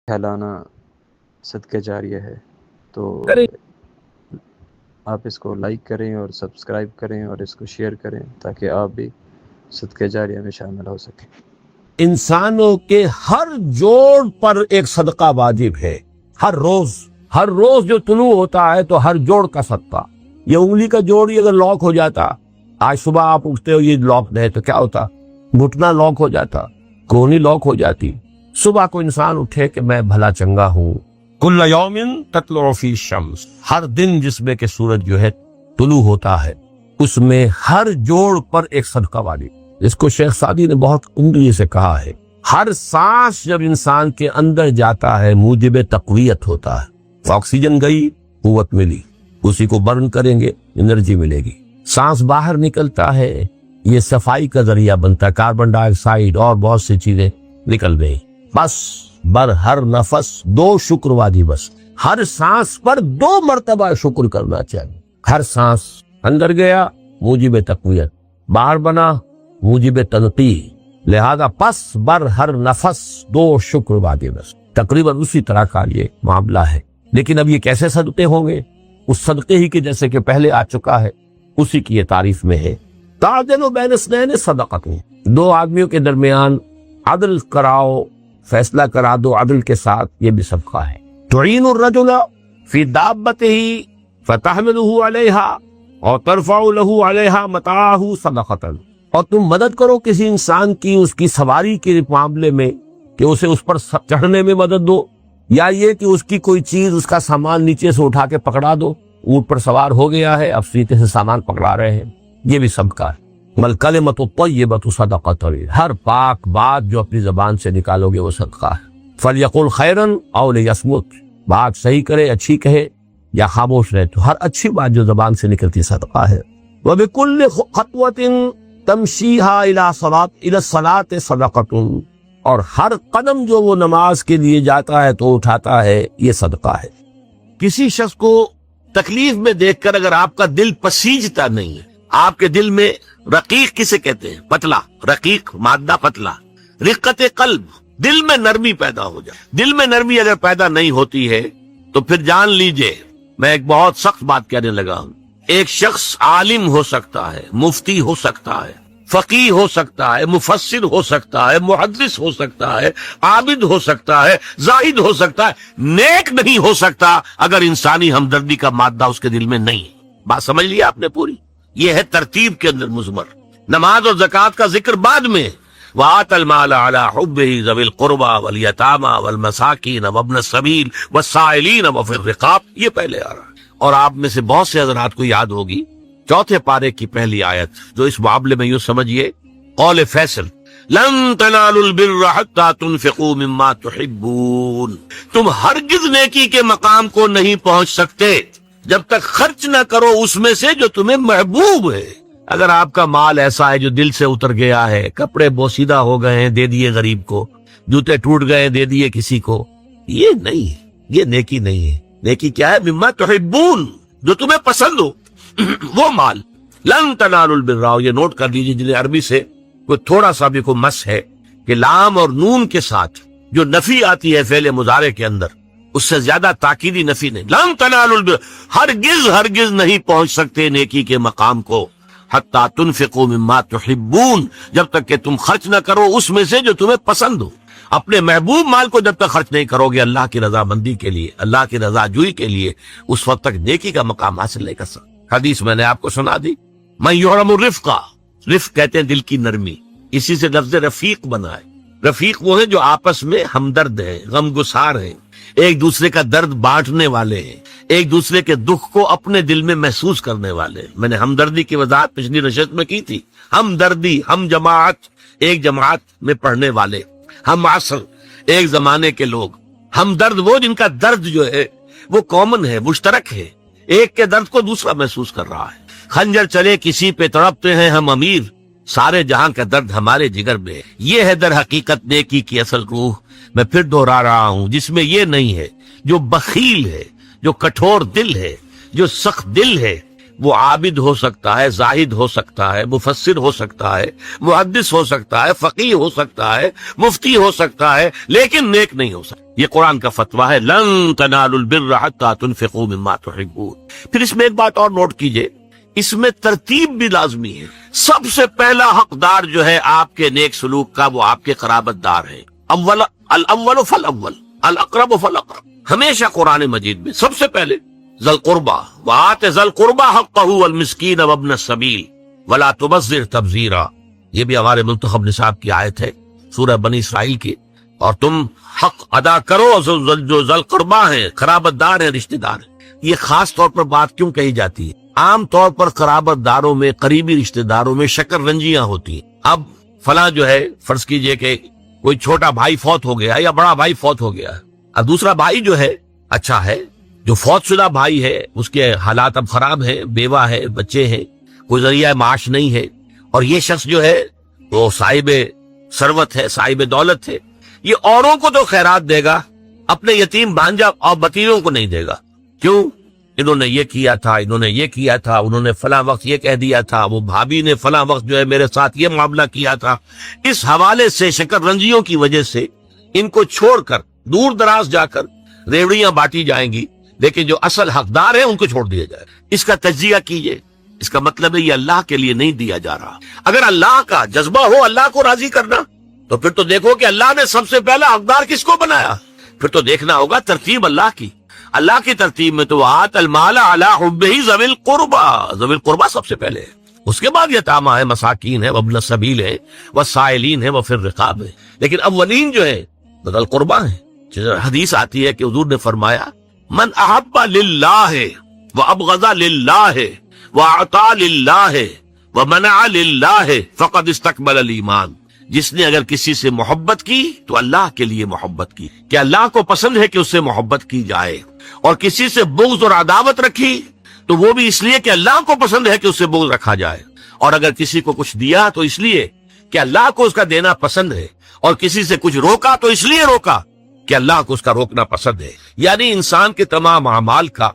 پھیلانا صدقہ جاریہ ہے، تو آپ اس کو لائک کریں اور سبسکرائب کریں اور اس کو شیئر کریں تاکہ آپ بھی صدقہ جاریہ میں شامل ہو سکیں۔ انسانوں کے ہر جوڑ پر ایک صدقہ واجب ہے، ہر روز جو طلوع ہوتا ہے تو ہر جوڑ کا صدقہ۔ یہ انگلی کا جوڑ ہی اگر لاک ہو جاتا، آج صبح آپ اٹھتے ہو یہ لاک ہے تو کیا ہوتا؟ گھٹنا لاک ہو جاتا، کونی لاک ہو جاتی۔ صبح کو انسان اٹھے کہ میں بھلا چنگا ہوں۔ کل یوم تطلع فی الشمس، ہر دن جس میں کہ سورج جو ہے طلوع ہوتا ہے اس میں ہر جوڑ پر ایک صدقہ واجب۔ اس کو شیخ سعدی نے بہت عمدگی سے کہا ہے، ہر سانس جب انسان کے اندر جاتا ہے موجب تقویت ہوتا ہے۔ آکسیجن گئی، قوت ملی، اسی کو برن کریں گے انرجی ملے گی۔ سانس باہر نکلتا ہے، یہ صفائی کا ذریعہ بنتا ہے، کاربن ڈائی آکسائڈ اور بہت سی چیزیں نکل گئی۔ بس بر ہر نفس 2 شکر واجب، بس ہر سانس پر 2 مرتبہ شکر کرنا چاہیے۔ ہر سانس اندر گیا موجب تقویت، باہر بنا موجب تنقیح، لہذا پس بر ہر نفس 2 شکر واجب۔ تقریباً اسی طرح کا یہ معاملہ ہے۔ لیکن اب یہ کیسے صدقے ہوں گے؟ اس صدقے ہی کے جیسے کہ پہلے آ چکا ہے اسی کی یہ تعریف میں ہے۔ تعدل بین اثنین صدقۃ، 2 آدمیوں کے درمیان عدل کراؤ، فیصلہ کرا دو عدل کے ساتھ، یہ بھی صدقہ ہے۔ تعین الرجل فی دابتہ فتحملہ علیہا اور ترفع لہ علیہا متاعہ صدقۃ، اور تم مدد کرو کسی انسان کی اس کی سواری کے معاملے میں کہ اسے اس پر چڑھنے میں مدد دو، یا یہ کہ اس کی کوئی چیز، اس کا سامان نیچے سے اٹھا کے پکڑا دو، اونٹ پر سوار ہو گیا ہے اب سیتے سے سامان پکڑا رہے ہیں، یہ بھی صدقہ ہے۔ والکلمۃ الطیبۃ صدقۃ، ہر پاک بات جو اپنی زبان سے نکالو گے وہ صدقہ ہے۔ فلیقل خیرا او لیصمت، بات صحیح کرے، اچھی کہے یا خاموش رہے، تو ہر اچھی بات جو زبان سے نکلتی صدقہ ہے۔ وبکل خطوۃ تمشیھا الی الصلاۃ صدقۃ، اور ہر قدم جو وہ نماز کے لیے جاتا ہے تو اٹھاتا ہے، یہ صدقہ ہے۔ کسی شخص کو تکلیف میں دیکھ کر اگر آپ کا دل پسیجتا نہیں ہے، آپ کے دل میں رقیق کسے کہتے ہیں؟ پتلا، رقیق مادہ پتلا، رقت قلب، دل میں نرمی پیدا ہو جائے۔ دل میں نرمی اگر پیدا نہیں ہوتی ہے تو پھر جان لیجئے، میں ایک بہت سخت بات کہنے لگا ہوں، ایک شخص عالم ہو سکتا ہے، مفتی ہو سکتا ہے، فقیہ ہو سکتا ہے، مفسر ہو سکتا ہے، محدث ہو سکتا ہے، عابد ہو سکتا ہے، زاہد ہو سکتا ہے، نیک نہیں ہو سکتا اگر انسانی ہمدردی کا مادہ اس کے دل میں نہیں ہے۔ بات سمجھ لیا آپ نے پوری؟ یہ ہے ترتیب کے اندر مضمر۔ نماز اور زکوٰۃ کا ذکر بعد میں، وآت المال علی حبہ ذوی القربى والیتامى والمساکین وابن السبیل والسائلین وفی الرقاب، یہ پہلے آ رہا ہے۔ اور آپ میں سے بہت سے حضرات کو یاد ہوگی 4 پارے کی پہلی آیت، جو اس معاملے میں یوں سمجھیے قول فیصل، لن تنالوا البر حتى تنفقوا مما تحبون، تم ہرگز نیکی کے مقام کو نہیں پہنچ سکتے جب تک خرچ نہ کرو اس میں سے جو تمہیں محبوب ہے۔ اگر آپ کا مال ایسا ہے جو دل سے اتر گیا ہے، کپڑے بوسیدہ ہو گئے ہیں، دے دیے غریب کو، جوتے ٹوٹ گئے، دے دیے کسی کو، یہ نہیں ہے، یہ نیکی نہیں ہے۔ نیکی کیا ہے؟ مما تحبون، جو تمہیں پسند ہو وہ مال۔ لن تنالوا البر، یہ نوٹ کر لیجیے جنہیں عربی سے کوئی تھوڑا سا بھی کوئی مس ہے، کہ لام اور نون کے ساتھ جو نفی آتی ہے فعل مضارع کے اندر، اس سے زیادہ تاکیدی نفی نہیں۔ لن تنالوا البر، ہرگز نہیں پہنچ سکتے نیکی کے مقام کو، حتی تنفقوا مما تحبون، جب تک کہ تم خرچ نہ کرو اس میں سے جو تمہیں پسند ہو۔ اپنے محبوب مال کو جب تک خرچ نہیں کرو گے اللہ کی رضا مندی کے لیے، اللہ کی رضا جوئی کے لیے، اس وقت تک نیکی کا مقام حاصل نہیں کر سکتے۔ حدیث میں نے آپ کو سنا دی، من یحرم الرفق، رفق کہتے ہیں دل کی نرمی، اسی سے لفظ رفیق بنا ہے۔ رفیق وہ ہیں جو آپس میں ہمدرد ہیں، غم گسار ہیں، ایک دوسرے کا درد بانٹنے والے ہیں، ایک دوسرے کے دکھ کو اپنے دل میں محسوس کرنے والے ہیں۔ میں نے ہمدردی کی وضاحت پچھلی نشست میں کی تھی۔ ہمدردی، ہم جماعت، ایک جماعت میں پڑھنے والے، ہم عصر، ایک زمانے کے لوگ۔ ہمدرد وہ جن کا درد جو ہے وہ کامن ہے، مشترک ہے، ایک کے درد کو دوسرا محسوس کر رہا ہے۔ خنجر چلے کسی پہ تڑپتے ہیں ہم امیر، سارے جہاں کا درد ہمارے جگر میں ہے۔ یہ ہے در حقیقت نیکی کی اصل روح۔ میں پھر دوہرا رہا ہوں، جس میں یہ نہیں ہے، جو بخیل ہے، جو کٹھور دل ہے، جو سخت دل ہے، وہ عابد ہو سکتا ہے، زاہد ہو سکتا ہے، مفسر ہو سکتا ہے، محدث ہو سکتا ہے، فقیہ ہو سکتا ہے، مفتی ہو سکتا ہے، لیکن نیک نہیں ہو سکتا۔ یہ قرآن کا فتویٰ ہے، لن تنالوا البر حتى تنفقوا مما تحبون۔ پھر اس میں ایک بات اور نوٹ کیجئے، اس میں ترتیب بھی لازمی ہے۔ سب سے پہلا حقدار جو ہے آپ کے نیک سلوک کا وہ آپ کے قرابت دار ہے۔ الاول فالاول، الاقرب فالاقرب۔ ہمیشہ قرآن مجید میں سب سے پہلے ذی القربى وآت ذی القربى حقہ والمسکین وابن السبیل ولا تبذر تبذیرا۔ یہ بھی ہمارے منتخب نصاب کی آیت ہے سورہ بنی اسرائیل کی۔ اور تم حق ادا کرو جو ذی القربى ہیں، قرابت دار ہیں، رشتہ دار ہیں۔ یہ خاص طور پر بات کیوں کہی جاتی ہے؟ عام طور پر قرابت داروں میں، قریبی رشتہ داروں میں شکر رنجیاں ہوتی ہیں۔ اب فلاں جو ہے، فرض کیجئے کہ کوئی چھوٹا بھائی فوت ہو گیا یا بڑا بھائی فوت ہو گیا، اب دوسرا بھائی جو ہے اچھا ہے، جو فوت شدہ بھائی ہے اس کے حالات اب خراب ہیں، بیوہ ہے، بچے ہیں، کوئی ذریعہ معاش نہیں ہے، اور یہ شخص جو ہے وہ صاحب ثروت ہے، صاحب دولت ہے، یہ اوروں کو تو خیرات دے گا، اپنے یتیم بھانجا اور بتیوں کو نہیں دے گا۔ کیوں؟ انہوں نے یہ کیا تھا، انہوں نے یہ کیا تھا، انہوں نے فلاں وقت یہ کہہ دیا تھا، وہ بھابھی نے فلاں وقت جو ہے میرے ساتھ یہ معاملہ کیا تھا۔ اس حوالے سے شکر رنجیوں کی وجہ سے ان کو چھوڑ کر دور دراز جا کر ریوڑیاں بانٹی جائیں گی، لیکن جو اصل حقدار ہیں ان کو چھوڑ دیا جائے۔ اس کا تجزیہ کیجئے، اس کا مطلب ہے یہ اللہ کے لیے نہیں دیا جا رہا۔ اگر اللہ کا جذبہ ہو اللہ کو راضی کرنا، تو پھر تو دیکھو کہ اللہ نے سب سے پہلا حقدار کس کو بنایا، پھر تو دیکھنا ہوگا ترتیب اللہ کی۔ اللہ کی ترتیب میں تو آت المال علی حبہ ذوی القربى، ذوی القربى سب سے پہلے ہے، اس کے بعد یتامى ہے، مساکین ہے، وابن السبیل ہے، والسائلین ہے، وفی الرقاب ہے، لیکن اولین جو ہے ذوی القربى ہے۔ حدیث آتی ہے کہ حضور نے فرمایا من احب للہ وابغض للہ واعطى للہ ومنع للہ فقد استکمل الایمان۔ جس نے اگر کسی سے محبت کی تو اللہ کے لیے محبت کی، کہ اللہ کو پسند ہے کہ اس سے محبت کی جائے، اور کسی سے بغض اور عداوت رکھی تو وہ بھی اس لیے کہ اللہ کو پسند ہے کہ اس سے بغض رکھا جائے، اور اگر کسی کو کچھ دیا تو اس لیے کہ اللہ کو اس کا دینا پسند ہے، اور کسی سے کچھ روکا تو اس لیے روکا کہ اللہ کو اس کا روکنا پسند ہے۔ یعنی انسان کے تمام اعمال کا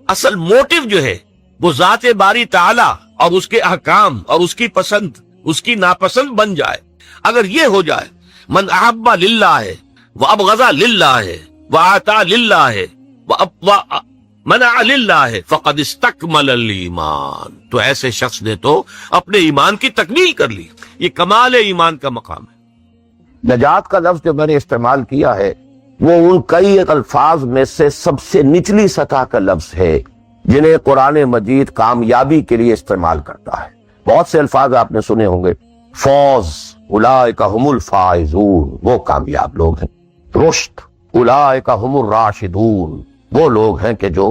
اصل موٹو جو ہے وہ ذات باری تعالی اور اس کے احکام اور اس کی پسند، اس کی ناپسند بن جائے۔ اگر یہ ہو جائے من احب للہ وابغض للہ واعطى للہ ومنع للہ فقد استکمل الایمان، تو ایسے شخص نے تو اپنے ایمان کی تکمیل کر لی۔ یہ کمال ایمان کا مقام ہے۔ نجات کا لفظ جو میں نے استعمال کیا ہے وہ ان کئی الفاظ میں سے سب سے نچلی سطح کا لفظ ہے جنہیں قرآن مجید کامیابی کے لیے استعمال کرتا ہے۔ بہت سے الفاظ آپ نے سنے ہوں گے، فوز اولئک هم الفائزون، وہ کامیاب لوگ ہیں، رشد اولئک هم الراشدون، وہ لوگ ہیں کہ جو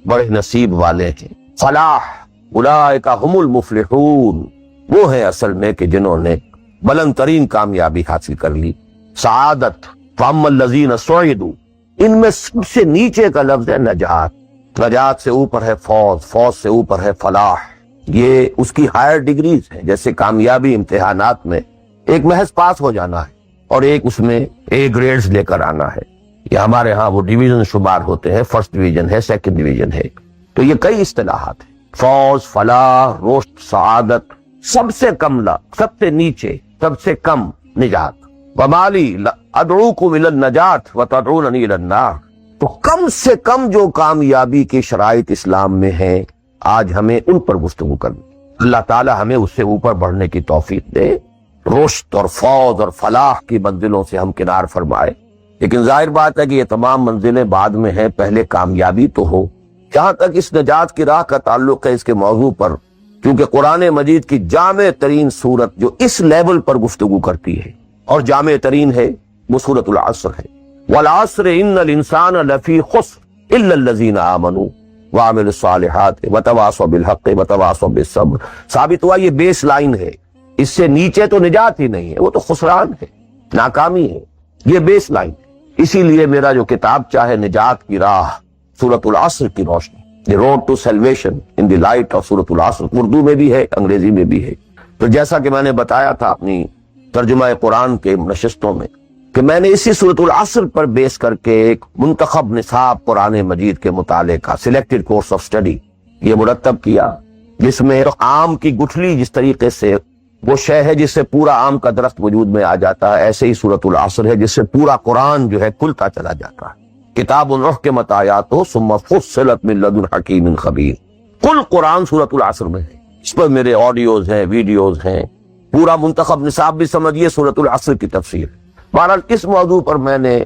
بڑے نصیب والے ہیں، فلاح اولئک هم المفلحون، وہ ہیں اصل میں کہ جنہوں نے بلند ترین کامیابی حاصل کر لی، سعادت فاما الذین سعدوا، ان میں سب سے نیچے کا لفظ ہے نجات، نجات سے اوپر ہے فوز، فوز سے اوپر ہے فلاح، یہ اس کی ہائر ڈگریز ہیں۔ جیسے کامیابی امتحانات میں ایک محض پاس ہو جانا ہے اور ایک اس میں اے گریڈز لے کر آنا ہے، یہ ہمارے ہاں وہ ڈویژن شمار ہوتے ہیں، فرسٹ ڈویژن ہے، سیکنڈ ڈویژن ہے، تو یہ کئی اصطلاحات ہیں، فوز، فلاح، رشد، سعادت، سب سے کم سب سے نیچے، سب سے کم نجات۔ ومالی ادعوکم الی النجات وتدعوننی الی النار، تو کم سے کم جو کامیابی کی شرائط اسلام میں ہیں آج ہمیں ان پر گفتگو کرنی۔ اللہ تعالی ہمیں اس سے اوپر بڑھنے کی توفیق دے، رشد اور فوز اور فلاح کی منزلوں سے ہم کنار فرمائے۔ لیکن ظاہر بات ہے کہ یہ تمام منزلیں بعد میں ہیں، پہلے کامیابی تو ہو۔ جہاں تک اس نجات کی راہ کا تعلق ہے، اس کے موضوع پر کیونکہ قرآن مجید کی جامع ترین سورت جو اس لیول پر گفتگو کرتی ہے اور جامع ترین ہے وہ سورۃ العصر ہے، والعصر ان الانسان لفی خسر الا الذین آمنوا وعملوا الصالحات وتواصوا بالحق وتواصوا بالصبر۔ ثابت ہوا یہ بیس لائن ہے، اس سے نیچے تو نجات ہی نہیں ہے، وہ تو خسران ہے، ناکامی ہے، یہ بیس لائن ہے۔ اسی لیے میرا جو کتاب چاہے نجات کی راہ سورۃ العصر کی روشنی، the road to salvation in the light of سورۃ العصر، اردو میں بھی ہے، انگریزی میں بھی ہے۔ تو جیسا کہ میں نے بتایا تھا اپنی ترجمہ قرآن کے نشستوں میں کہ میں نے اسی سورۃ العصر پر بیس کر کے ایک منتخب نصاب قرآن مجید کے مطالعے کا سلیکٹڈ کورس آف اسٹڈی یہ مرتب کیا، جس میں آم کی گٹھلی جس طریقے سے وہ شے ہے جس سے پورا آم کا درخت وجود میں آ جاتا ہے، ایسے ہی سورۃ العصر ہے جس سے پورا قرآن جو ہے کھلتا چلا جاتا ہے۔ کتاب احکمت آیاتہ ثم فصلت من لدن حکیم خبیر، کل قرآن سورۃ العصر میں ہے۔ اس پر میرے آڈیوز ہیں، ویڈیوز ہیں، پورا منتخب نصاب بھی سمجھیے سورۃ العصر کی تفسیر۔ بہرحال اس موضوع پر میں نے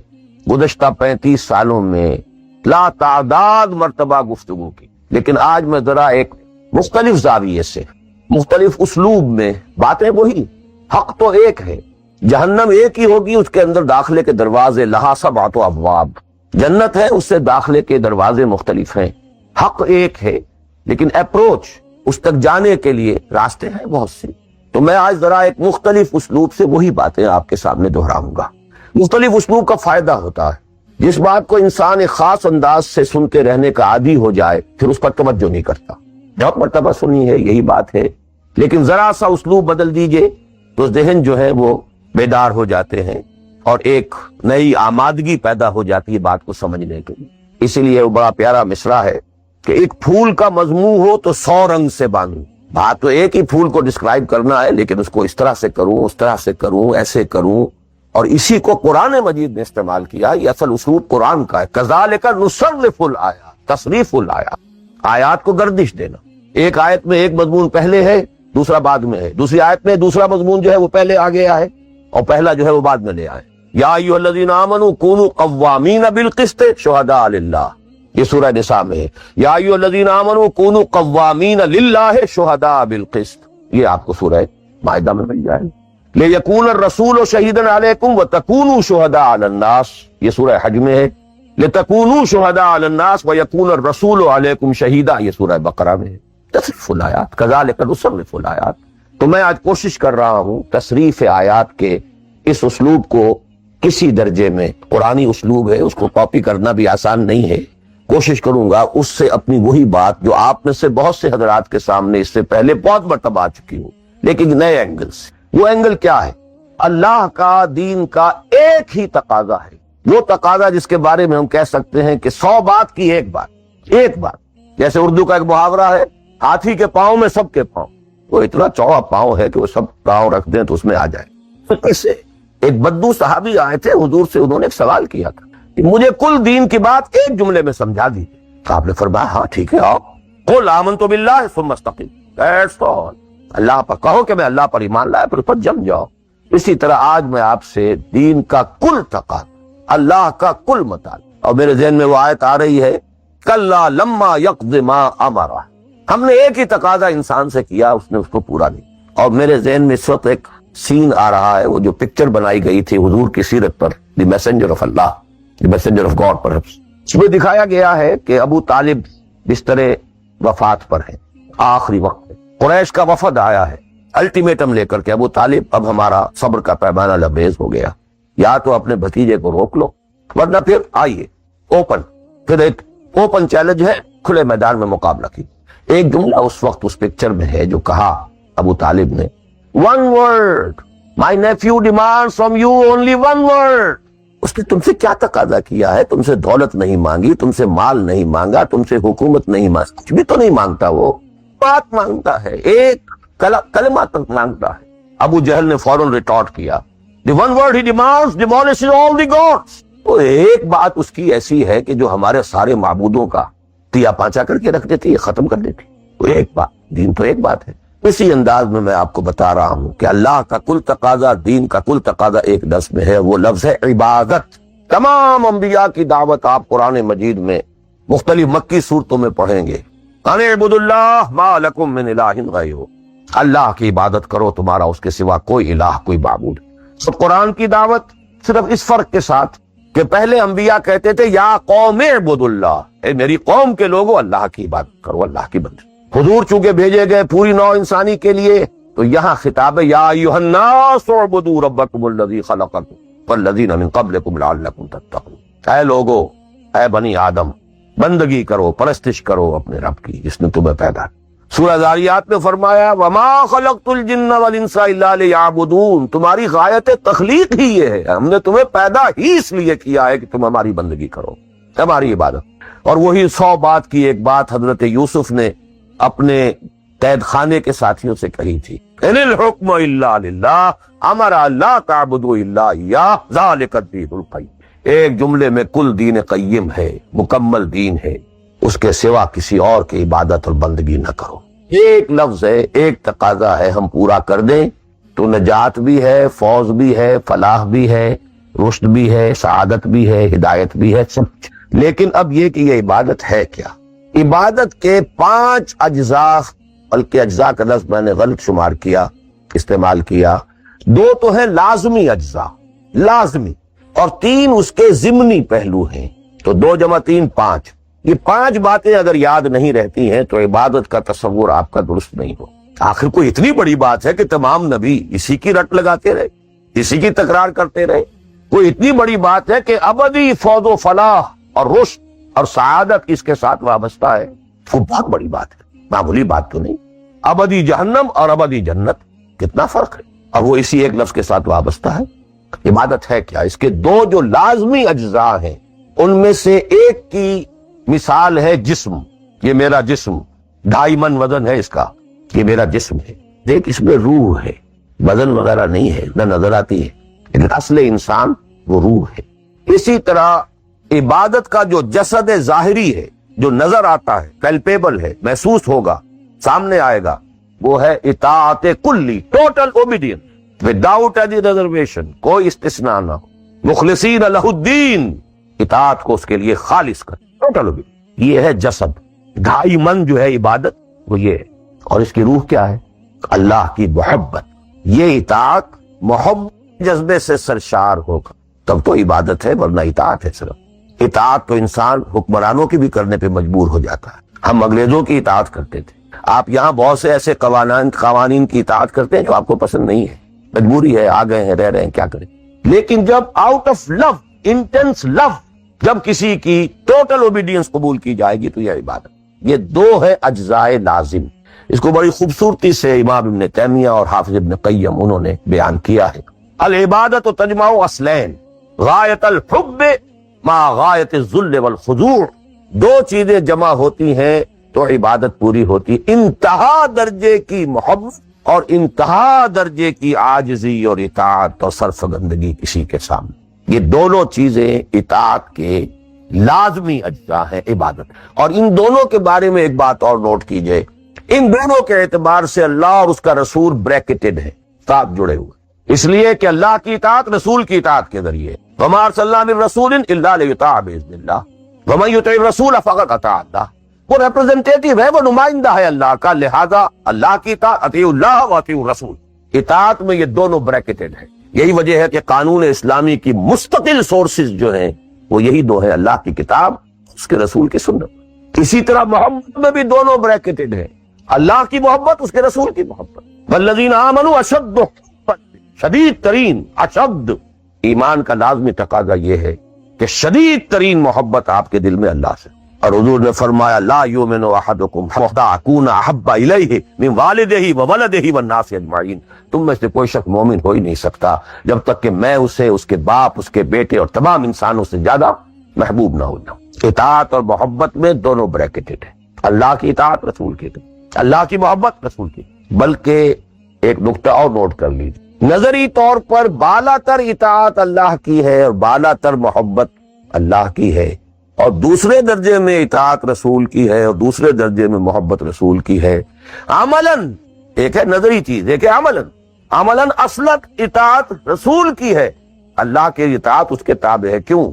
گزشتہ 35 سالوں میں لا تعداد مرتبہ گفتگو کی، لیکن آج میں ذرا ایک مختلف زاویے سے، مختلف اسلوب میں، باتیں وہی، حق تو ایک ہے، جہنم ایک ہی ہوگی، اس کے اندر داخلے کے دروازے لہا سبعۃ ابواب، جنت ہے اس سے داخلے کے دروازے مختلف ہیں، حق ایک ہے لیکن اپروچ اس تک جانے کے لیے راستے ہیں بہت سے۔ تو میں آج ذرا ایک مختلف اسلوب سے وہی باتیں آپ کے سامنے دہراؤں گا۔ مختلف اسلوب کا فائدہ ہوتا ہے، جس بات کو انسان ایک خاص انداز سے سنتے رہنے کا عادی ہو جائے پھر اس پر توجہ نہیں کرتا۔ بہت مرتبہ سنی ہے، یہی بات ہے، لیکن ذرا سا اسلوب بدل دیجئے تو ذہن جو ہے وہ بیدار ہو جاتے ہیں اور ایک نئی آمادگی پیدا ہو جاتی ہے بات کو سمجھنے کے لیے۔ اسی لیے وہ بڑا پیارا مصرع ہے کہ ایک پھول کا مضمون ہو تو 100 رنگ سے باندھوں۔ بات تو ایک ہی پھول کو ڈسکرائب کرنا ہے، لیکن اس کو اس طرح سے کروں، اس طرح سے کروں، ایسے کروں، اور اسی کو قرآن مجید نے استعمال کیا۔ یہ اصل اصول قرآن کا ہے، کذالک نصرف الآیات، تصریف الآیات، آیات کو گردش دینا۔ ایک آیت میں ایک مضمون پہلے ہے، دوسرا بعد میں ہے، دوسری آیت میں دوسرا مضمون جو ہے وہ پہلے آگے آئے اور پہلا جو ہے وہ بعد میں لے آئے۔ یا ایھا الذین آمنوا کونوا قوامین بالقسط شہداء للہ، یہ سورہ نساء میں ہے۔ یا ایھا الذین آمنوا کونوا قوامین للہ شہداء بالقسط، یہ آپ کو سورہ مائدہ میں مل جائے۔ لیکون الرسول شہیدا علیکم وتکونوا شہداء علی الناس، یہ سورہ حج میں ہے۔ لتکونوا شہداء علی الناس ویکون الرسول علیکم شہیدا، یہ سورہ بقرہ میں ہے۔ تصریف الآیات، کذالک نصرف الآیات۔ تو میں آج کوشش کر رہا ہوں تصریف آیات کے اس اسلوب کو کسی درجے میں، قرآنی اسلوب ہے، اس کو کاپی کرنا بھی آسان نہیں ہے، کوشش کروں گا اس سے اپنی وہی بات جو آپ میں سے بہت سے حضرات کے سامنے اس سے پہلے بہت مرتبہ آ چکی ہوں، لیکن نئے اینگل سے۔ وہ اینگل کیا ہے؟ اللہ کا، دین کا ایک ہی تقاضا ہے، وہ تقاضا جس کے بارے میں ہم کہہ سکتے ہیں کہ 100 بات کی ایک بات، ایک بات۔ جیسے اردو کا ایک محاورہ ہے، ہاتھی کے پاؤں میں سب کے پاؤں، وہ اتنا چوڑا پاؤں ہے کہ وہ سب پاؤں رکھ دیں تو اس میں آ جائے۔ ایسے ایک بدو صحابی آئے تھے حضور سے، انہوں نے ایک سوال کیا تھا کہ مجھے کل دین کی بات ایک جملے میں سمجھا دیجیے۔ آپ نے فرمایا ہاں ٹھیک ہے، آؤ، قل آمنت باللہ ثم استقم، دیٹس آل، اللہ پر کہو کہ میں اللہ پر ایمان لایا، پھر اس پر جم جاؤ۔ اسی طرح آج میں آپ سے دین کا کل تقاضا، اللہ کا کل مطالبہ، اور میرے ذہن میں وہ آیت آ رہی ہے کلا لما یقض ما امرہ، ہم نے ایک ہی تقاضا انسان سے کیا، اس نے اس کو پورا نہیں۔ اور میرے ذہن میں اس وقت ایک سین آ رہا ہے، وہ جو پکچر بنائی گئی تھی حضور کی سیرت پر، the messenger of Allah, the messenger of God perhaps, اس میں دکھایا گیا ہے کہ ابو طالب بستر وفات پر ہے، آخری وقت ہے، قریش کا وفد آیا ہے الٹیمیٹم لے کر کے، ابو طالب اب ہمارا صبر کا پیمانہ لبریز ہو گیا، یا تو اپنے بھتیجے کو روک لو ورنہ پھر آئیے اوپن، پھر ایک اوپن چیلنج ہے، کھلے میدان میں مقابلہ کی۔ ایک جملہ اس وقت اس پکچر میں ہے جو کہا ابو طالب نے، one word, my nephew demand from you only one word. اس نے تم سے کیا تقاضا کیا ہے؟ تم سے دولت نہیں مانگی، تم سے مال نہیں مانگا، تم سے حکومت نہیں مانگی، کچھ بھی تو نہیں مانگتا، وہ بات مانگتا ہے، ایک کلمہ تک مانگتا ہے۔ ابو جہل نے فوراً ریٹارٹ کیا، دی ون ورڈ ہی demands demolishes all the gods. وہ ایک بات اس کی ایسی ہے کہ جو ہمارے سارے معبودوں کا تیا پانچا کر کے رکھ دیتی ہے، ختم کر دیتی۔ وہ ایک بات، دین تو ایک بات ہے۔ اسی انداز میں آپ کو بتا رہا ہوں کہ اللہ کا کل تقاضا، دین کا کل تقاضا ایک لفظ میں ہے، وہ لفظ ہے عبادت۔ تمام انبیاء کی دعوت آپ قرآن مجید میں مختلف مکی صورتوں میں پڑھیں گے، ان اعبدوا اللہ ما لکم من الہ غیرہ، اللہ کی عبادت کرو، تمہارا اس کے سوا کوئی الہ، کوئی معبود۔ تو قرآن کی دعوت صرف اس فرق کے ساتھ کہ پہلے انبیاء کہتے تھے یا قوم اعبدوا اللہ، اے میری قوم کے لوگوں اللہ کی عبادت کرو، اللہ کی بندگی۔ حضور چونکہ بھیجے گئے پوری نوع انسانی کے لیے، تو یہاں خطاب ہے یا ایھا الناس اعبدوا ربکم الذی خلقکم والذین من قبلکم لعلکم تتقون، اے لوگو، اے بنی آدم، بندگی کرو، پرستش کرو اپنے رب کی جس نے تمہیں پیدا کیا۔ سورہ ذاریات میں فرمایا وما خلقت الجن والانس الا لیعبدون، تمہاری غایت تخلیق ہی یہ ہے، ہم نے تمہیں پیدا ہی اس لیے کیا ہے کہ تم ہماری بندگی کرو، ہماری عبادت۔ اور وہی 100 بات کی ایک بات حضرت یوسف نے اپنے قید خانے کے ساتھیوں سے کہی تھی، ان الحکم الا للہ امر لا تعبدوا الا اياه ذلك الدين القیم۔ ایک جملے میں کل دین قیم ہے، مکمل دین ہے، اس کے سوا کسی اور کی عبادت اور بندگی نہ کرو۔ ایک لفظ ہے، ایک تقاضا ہے، ہم پورا کر دیں تو نجات بھی ہے، فوز بھی ہے، فلاح بھی ہے، رشد بھی ہے، سعادت بھی ہے، ہدایت بھی ہے، سب۔ لیکن اب یہ کہ یہ عبادت ہے کیا؟ عبادت کے 5 اجزاء، بلکہ اجزاء کا لفظ میں نے غلط شمار کیا، استعمال کیا۔ 2 تو ہیں لازمی اجزاء، لازمی، اور 3 اس کے ضمنی پہلو ہیں، تو 2 + 3 5۔ یہ 5 باتیں اگر یاد نہیں رہتی ہیں تو عبادت کا تصور آپ کا درست نہیں ہو۔ آخر کوئی اتنی بڑی بات ہے کہ تمام نبی اسی کی رٹ لگاتے رہے، اسی کی تکرار کرتے رہے؟ کوئی اتنی بڑی بات ہے کہ ابدی فوز و فلاح اور رشد اور سعادت اس کے ساتھ وابستہ ہے؟ وہ بہت بڑی بات ہے، معمولی بات تو نہیں۔ ابدی جہنم اور ابدی جنت، کتنا فرق ہے، اور وہ اسی ایک لفظ کے ساتھ وابستہ ہے۔ عبادت ہے کیا؟ اس کے 2 جو لازمی اجزاء ہیں، ان میں سے ایک کی مثال ہے جسم۔ یہ میرا جسم 2.5 من وزن ہے اس کا، یہ میرا جسم ہے۔ دیکھ، اس میں روح ہے، وزن وغیرہ نہیں ہے، نہ نظر آتی ہے، لیکن اصل انسان وہ روح ہے۔ اسی طرح عبادت کا جو جسد ظاہری ہے، جو نظر آتا ہے، پیلپیبل ہے، محسوس ہوگا، سامنے آئے گا، وہ ہے اطاعت کلی، total obedience without any reservation, کوئی استثناء نہ ہو، مخلصین لہ الدین، اطاعت کو اس کے لیے خالص کر، ٹوٹل اوبیڈینس۔ یہ ہے جسد۔ 2.5 من جو ہے عبادت، وہ یہ ہے۔ اور اس کی روح کیا ہے؟ اللہ کی محبت۔ یہ اطاعت محبت جذبے سے سرشار ہوگا تب تو عبادت ہے، ورنہ اطاعت ہے صرف۔ اطاعت تو انسان حکمرانوں کی بھی کرنے پہ مجبور ہو جاتا ہے۔ ہم انگریزوں کی اطاعت کرتے تھے، آپ یہاں بہت سے ایسے قوانین کی اطاعت کرتے ہیں جو آپ کو پسند نہیں ہے، مجبوری ہے، آ گئے ہیں، رہ رہے ہیں، کیا کریں۔ لیکن جب آؤٹ آف لو، انٹینس لو، جب کسی کی ٹوٹل اوبیڈینس قبول کی جائے گی تو یہ عبادت۔ یہ 2 ہے اجزاء لازم۔ اس کو بڑی خوبصورتی سے امام ابن تیمیہ اور حافظ ابن قیم انہوں نے بیان کیا ہے۔ العبادت تجمع اصلین، غایت الحب مع غایت الذل والخضوع۔ 2 چیزیں جمع ہوتی ہیں تو عبادت پوری ہوتی، انتہا درجے کی محبت اور انتہا درجے کی عاجزی اور اطاعت اور سرفگندگی کسی کے سامنے۔ یہ دونوں چیزیں اطاعت کے لازمی اجزاء ہیں عبادت۔ اور ان دونوں کے بارے میں ایک بات اور نوٹ کیجئے، ان دونوں کے اعتبار سے اللہ اور اس کا رسول بریکٹڈ ہے، ساتھ جڑے ہوئے، اس لیے کہ اللہ کی اطاعت رسول کی اطاعت کے ذریعے، وما ارسلنا من رسول الا لیطاع باذن اللہ ومن یطع الرسول فقد اطاع اللہ۔ وہ ریپرزنٹیٹو ہے، وہ نمائندہ ہے اللہ کا، لہذا اللہ کی اطاعت، اطیعوا اللہ واطیعوا الرسول، اطاعت میں یہ دونوں بریکٹڈ ہیں۔ یہی وجہ ہے کہ قانون اسلامی کی مستقل سورسز جو ہیں وہ یہی 2 ہیں، اللہ کی کتاب، اس کے رسول کی سنت۔ اسی طرح محبت میں بھی دونوں بریکٹڈ ہیں، اللہ کی محبت، اس کے رسول کی محبت۔ والذین آمنوا اشد حبا، شدید ترین، اشد۔ ایمان کا لازمی تقاضا یہ ہے کہ شدید ترین محبت آپ کے دل میں اللہ سے۔ اور حضور نے فرمایا لا یؤمن احدکم حتی اکون احب الیہ من والدہ وولدہ والناس اجمعین۔ تم میں سے کوئی شخص مومن ہو ہی نہیں سکتا جب تک کہ میں اسے، اس کے باپ، اس کے بیٹے اور تمام انسانوں سے زیادہ محبوب نہ ہو جاؤں۔ اطاعت اور محبت میں دونوں بریکٹڈ ہیں، اللہ کی اطاعت، رسول کی اطاعت، اللہ کی محبت، رسول کی۔ بلکہ ایک نقطہ اور نوٹ کر لیجیے، نظری طور پر بالا تر اطاعت اللہ کی ہے اور بالا تر محبت اللہ کی ہے، اور دوسرے درجے میں اطاعت رسول کی ہے اور دوسرے درجے میں محبت رسول کی ہے۔ عملاً ایک ہے نظری چیز، ایک ہے عملاً۔ عملاً اصلت اطاعت رسول کی ہے، اللہ کے اطاعت اس کے تابع ہے۔ کیوں؟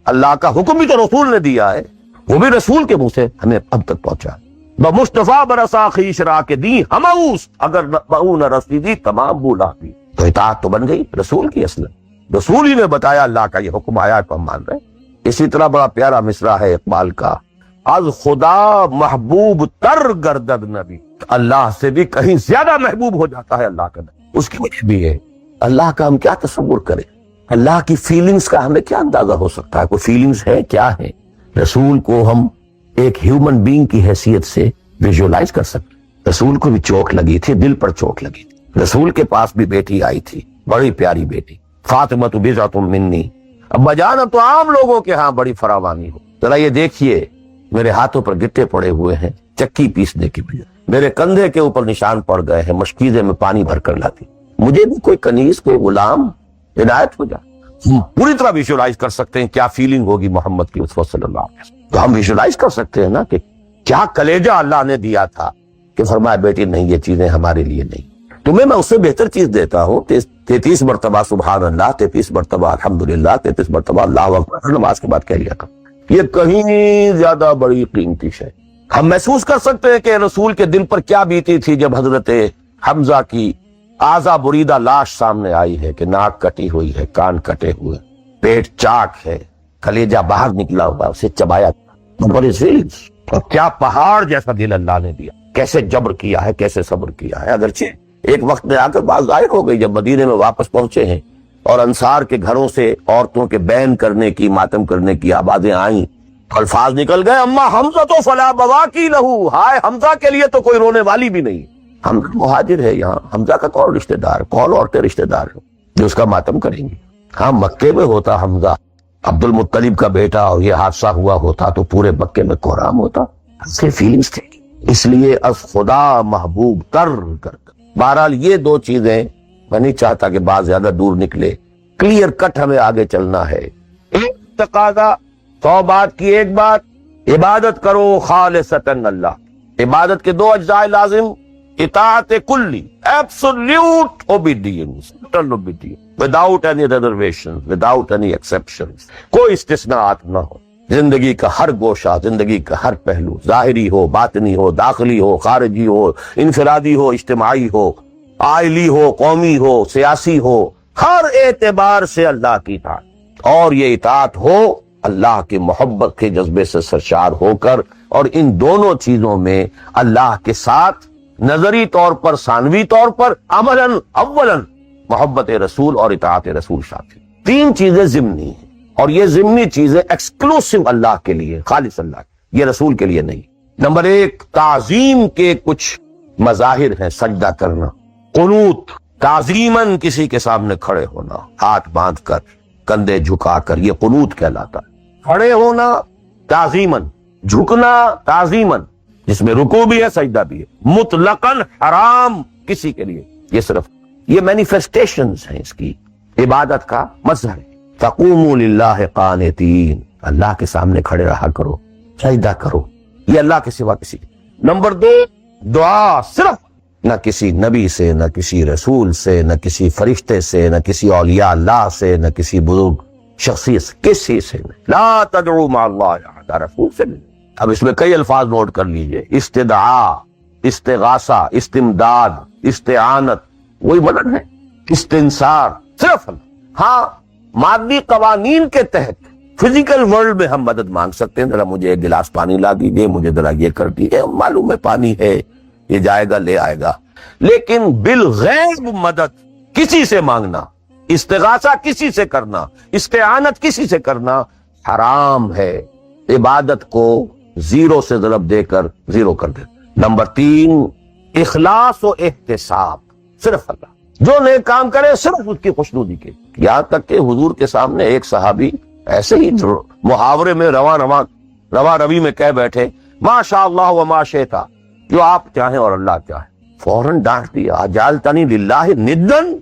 اللہ کا حکم بھی تو رسول نے دیا ہے، وہ بھی رسول کے منہ سے ہمیں اب تک پہنچا۔ بمصطفیٰ برسا خیش را کے دی ہماؤس، اگر بہو نہ رسیدی تمام بولا دی۔ تو اطاعت تو بن گئی رسول کی اصلت، رسول ہی نے بتایا، اللہ کا یہ حکم آیا تو ہم مان رہے ہیں۔ اسی طرح بڑا پیارا مصرع ہے اقبال کا، از خدا محبوب تر گردد نبی، اللہ سے بھی کہیں زیادہ محبوب ہو جاتا ہے اللہ کا نبی۔ اس کی وجہ بھی ہے، اللہ کا ہم کیا تصور کریں، اللہ کی فیلنگز کا ہمیں کیا اندازہ ہو سکتا ہے؟ کوئی فیلنگز ہے کیا ہے؟ رسول کو ہم ایک ہیومن بینگ کی حیثیت سے ویژولائز کر سکتے۔ رسول کو بھی چوٹ لگی تھی، دل پر چوٹ لگی تھی۔ رسول کے پاس بھی بیٹی آئی تھی، بڑی پیاری بیٹی، فاطمہ بضعۃ منی، ابا جان اب تو عام لوگوں کے ہاں بڑی فراوانی ہو، ذرا یہ دیکھیے میرے ہاتھوں پر گٹے پڑے ہوئے ہیں چکی پیسنے کی وجہ، میرے کندھے کے اوپر نشان پڑ گئے ہیں، مشکیزے میں پانی بھر کر لاتی، مجھے بھی کوئی کنیز، کوئی غلام ہدایت ہو جائے۔ پوری طرح ویژوائز کر سکتے ہیں کیا فیلنگ ہوگی محمد کی صلی اللہ علیہ وسلم، تو ہم ویژوائز کر سکتے ہیں نا کہ کیا کلیجہ اللہ نے دیا تھا کہ فرمایا بیٹی نہیں، یہ چیزیں ہمارے لیے نہیں، تمہیں میں اس سے بہتر چیز دیتا ہوں۔ 33 مرتبہ سبحان اللہ، 33 مرتبہ الحمدللہ، 33 مرتبہ اللہ اکبر نماز کے بعد کہہ لیا کرو، یہ کہیں زیادہ بڑی قیمتی ہے۔ ہم محسوس کر سکتے ہیں کہ رسول کے دل پر کیا بیتی تھی جب حضرت حمزہ کی آزا بریدہ لاش سامنے آئی ہے کہ ناک کٹی ہوئی ہے، کان کٹے ہوئے، پیٹ چاک ہے، کلیجہ باہر نکلا ہوا، اسے چبایا، اور کیا پہاڑ جیسا دل اللہ نے دیا، کیسے جبر کیا ہے، کیسے صبر کیا ہے۔ اگرچہ ایک وقت میں آ کر بات ظاہر ہو گئی جب مدینے میں واپس پہنچے ہیں اور انصار کے گھروں سے عورتوں کے بین کرنے کی، ماتم کرنے کی آوازیں آئیں، الفاظ نکل گئے، اما حمزہ تو فلا بواکی لہو، ہائے حمزہ کے لیے تو کوئی رونے والی بھی نہیں۔ حمزہ مہاجر ہے، یہاں حمزہ کا کون رشتہ دار، کون عورتیں رشتہ دار ہیں جو اس کا ماتم کریں گی؟ ہاں مکے میں ہوتا حمزہ عبد المطلب کا بیٹا اور یہ حادثہ ہوا ہوتا تو پورے مکے میں کوہرام ہوتا، اس کی فیلنگز تھے، اس لیے از خدا محبوب تر کر۔ بہرحال یہ دو چیزیں میں نہیں چاہتا کہ بات زیادہ دور نکلے، کلیئر کٹ ہمیں آگے چلنا ہے۔ ایک تقاضا، 100 بات کی ایک بات، عبادت کرو خالصتاً اللہ۔ عبادت کے دو اجزاء لازم، اطاعت کلی، absolute obedience, total obedience, without any reservation, without any exception, کوئی استثناءات نہ ہو۔ زندگی کا ہر گوشہ، زندگی کا ہر پہلو، ظاہری ہو، باطنی ہو، داخلی ہو، خارجی ہو، انفرادی ہو، اجتماعی ہو، عائلی ہو، قومی ہو، سیاسی ہو، ہر اعتبار سے اللہ کی اطاعت، اور یہ اطاعت ہو اللہ کی محبت کے جذبے سے سرشار ہو کر، اور ان دونوں چیزوں میں اللہ کے ساتھ نظری طور پر، ثانوی طور پر، عملاً اولاً محبت رسول اور اطاعت رسول شامل۔ 3 چیزیں ضمنی ہیں، اور یہ ضمنی چیزیں ایکسکلوسیو اللہ کے لیے، خالص اللہ کے، یہ رسول کے لیے نہیں۔ نمبر 1، تعظیم کے کچھ مظاہر ہیں، سجدہ کرنا، قنوت، تعظیماً کسی کے سامنے کھڑے ہونا، ہاتھ باندھ کر، کندھے جھکا کر، یہ قنوت کہلاتا ہے۔ کھڑے ہونا تعظیماً، جھکنا تعظیماً، جس میں رکوع بھی ہے، سجدہ بھی ہے، مطلقاً حرام کسی کے لیے، یہ صرف یہ مینیفیسٹیشنز ہیں اس کی، عبادت کا مظہر ہے۔ فقوموا للہ قانتین، اللہ کے سامنے کھڑے رہا کرو، سجدہ کرو، یہ اللہ کے سوا کسی۔ نمبر 2، دعا، صرف نہ کسی نبی سے، نہ کسی رسول سے، نہ کسی فرشتے سے، نہ کسی اولیاء اللہ سے، نہ کسی بزرگ شخصیت سے، کسی سے نہیں۔ لا تدعو مع اللہ احدا، رسول سے نہیں۔ اب اس میں کئی الفاظ نوٹ کر لیجئے، استدعاء، استغاثہ، استمداد، استعانت، وہی مدد ہے، استنصار، صرف اللہ۔ ہاں مادی قوانین کے تحت فزیکل ورلڈ میں ہم مدد مانگ سکتے ہیں، ذرا مجھے ایک گلاس پانی لا دیجئے، مجھے ذرا یہ کر دیجئے، معلوم ہے پانی ہے، یہ جائے گا لے آئے گا، لیکن بالغیب مدد کسی سے مانگنا، استغاثہ کسی سے کرنا، استعانت کسی سے کرنا حرام ہے، عبادت کو 0 سے ضرب دے کر 0 کر دے۔ نمبر 3، اخلاص و احتساب، صرف اللہ، جو نیک کام کرے صرف اس کی خوشنودی کے، یہاں تک کہ حضور کے سامنے ایک صحابی ایسے ہی محاورے میں رواں روی میں کہہ بیٹھے، ما شاء اللہ و ما شئت، جو آپ چاہیں اور اللہ چاہے، فوراً ڈانٹ دیا، اجعلتنی للہ ندن،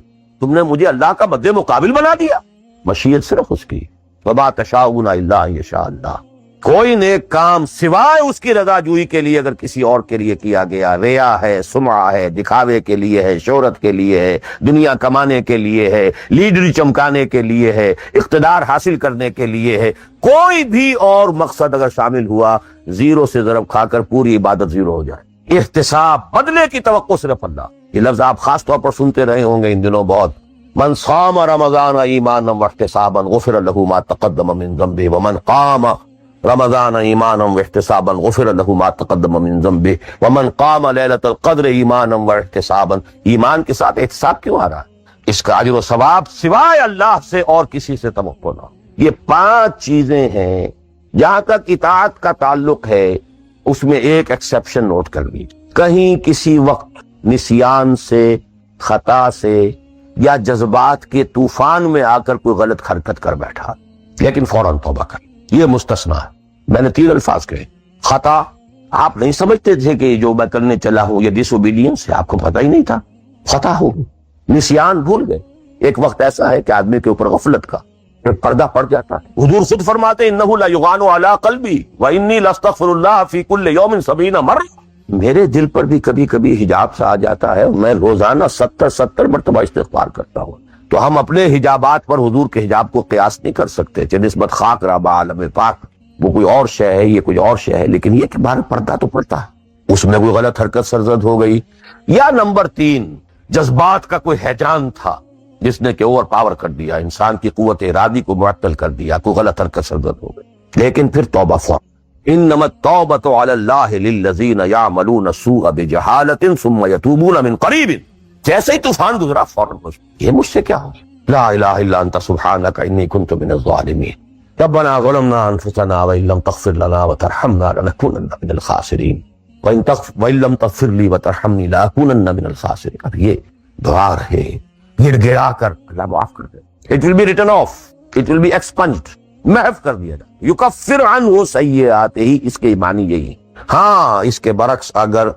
تم نے مجھے اللہ کا مد مقابل بنا دیا، مشیت صرف اس کی، وما تشاؤون الا ان یشاء اللہ، کوئی نیک کام سوائے اس کی رضا جوئی کے لیے اگر کسی اور کے لیے کیا گیا، ریا ہے، سمعہ ہے، دکھاوے کے لیے ہے، شہرت کے لیے ہے، دنیا کمانے کے لیے ہے، لیڈری چمکانے کے لیے ہے، اقتدار حاصل کرنے کے لیے ہے، کوئی بھی اور مقصد اگر شامل ہوا، 0 سے ضرب کھا کر پوری عبادت 0 ہو جائے۔ احتساب، بدلے کی توقع صرف اللہ، یہ لفظ آپ خاص طور پر سنتے رہے ہوں گے ان دنوں بہت، من صام رمضان ایمانا واحتسابا غفر له ما تقدم من ذنبه ومن قام رمضان ایمانا واحتسابا غفر له ما تقدم من ذنبه ومن قام ليلة القدر ایمانا واحتسابا۔ ایمان کے ساتھ احتساب کیوں آ رہا ہے؟ اس کا اجر و ثواب سوائے اللہ سے اور کسی سے توقع نہ۔ یہ 5 چیزیں ہیں، جہاں تک اطاعت کا تعلق ہے اس میں ایک ایکسیپشن نوٹ کر لیجیے، کہیں کسی وقت نسیان سے، خطا سے یا جذبات کے طوفان میں آ کر کوئی غلط حرکت کر بیٹھا، لیکن فوراً توبہ کر، یہ مستثنا ہے۔ میں نے 3 الفاظ کہے، خطا، آپ نہیں سمجھتے تھے کہ جو میں کرنے چلا ہوں یہ ڈس اوبیڈینس ہے، آپ کو پتہ ہی نہیں تھا، خطا ہو گئی، نسیان بھول گئے۔ ایک وقت ایسا ہے کہ آدمی کے اوپر غفلت کا پردہ پڑ جاتا ہے۔ حضور خود فرماتے انہ لیغان علی قلبی وانی لاستغفر اللہ فی کل یوم 70 مرہ، میرے دل پر بھی کبھی کبھی حجاب سا آ جاتا ہے، میں روزانہ 70 مرتبہ استغفار کرتا ہوں۔ تو ہم اپنے حجابات پر حضور کے حجاب کو قیاس نہیں کر سکتے کہ نسبت خاک رابع عالم پاک، وہ کوئی اور شے ہے، یہ کوئی اور شے ہے، لیکن یہ کہ بارے پردہ تو پڑتا ہے، اس میں کوئی غلط حرکت سرزد ہو گئی، یا نمبر 3 جذبات کا کوئی ہیجان تھا جس نے کہ اوور پاور کر دیا، انسان کی قوت ارادی کو معطل کر دیا، کوئی غلط حرکت سرزد ہو گئی، لیکن پھر توبہ فوراً۔ انما التوبۃ علی اللہ للذین یعملون السوء بجہالۃ ثم یتوبون من قریب، جیسے ہی طوفان گزرا فوراً یہ مجھ سے کیا ہو، لا الہ الا انت سبحانک انی کنت من الظالمین، ربنا ظلمنا انفسنا وان لم تغفر لنا وترحمنا لنکونن من الخاسرین وان لم تغفر لی وترحمنی لاکونن من الخاسرین۔ اب یہ دعا رہے، گڑ گڑا کر اللہ معاف کر دے، it will be written off, it will be expunged، محو کر دیا جائے، یکفر عنہ سیئات ہی، اس کے معنی یہی۔ ہاں اس کے برعکس اگر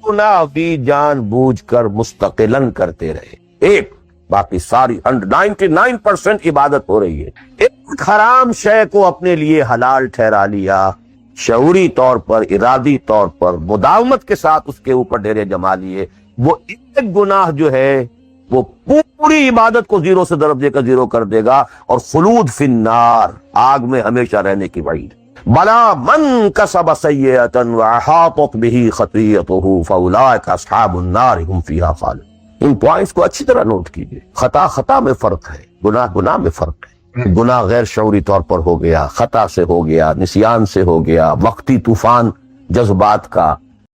گناہ بھی جان بوجھ کر مستقلاً کرتے رہے، ایک باقی ساری 99% عبادت ہو رہی ہے، ایک حرام شے کو اپنے لیے حلال ٹھہرا لیا، شعوری طور پر ارادی طور پر مداومت کے ساتھ اس کے اوپر ڈیرے جما لیے، وہ ایک گناہ جو ہے وہ پوری عبادت کو 0 سے درجے کا 0 کر دے گا، اور خلود فی النار، آگ میں ہمیشہ رہنے کی وعید۔ بلا من کسب سیئۃ واحاطت بہ خطیئتہ فاولئک اصحاب النار هم فیہا خالدون۔ ان پوائنٹس کو اچھی طرح نوٹ کیجئے، خطا میں فرق ہے، گناہ میں فرق ہے۔ گناہ غیر شعوری طور پر ہو گیا، خطا سے ہو گیا، نسیان سے ہو گیا، وقتی طوفان جذبات کا،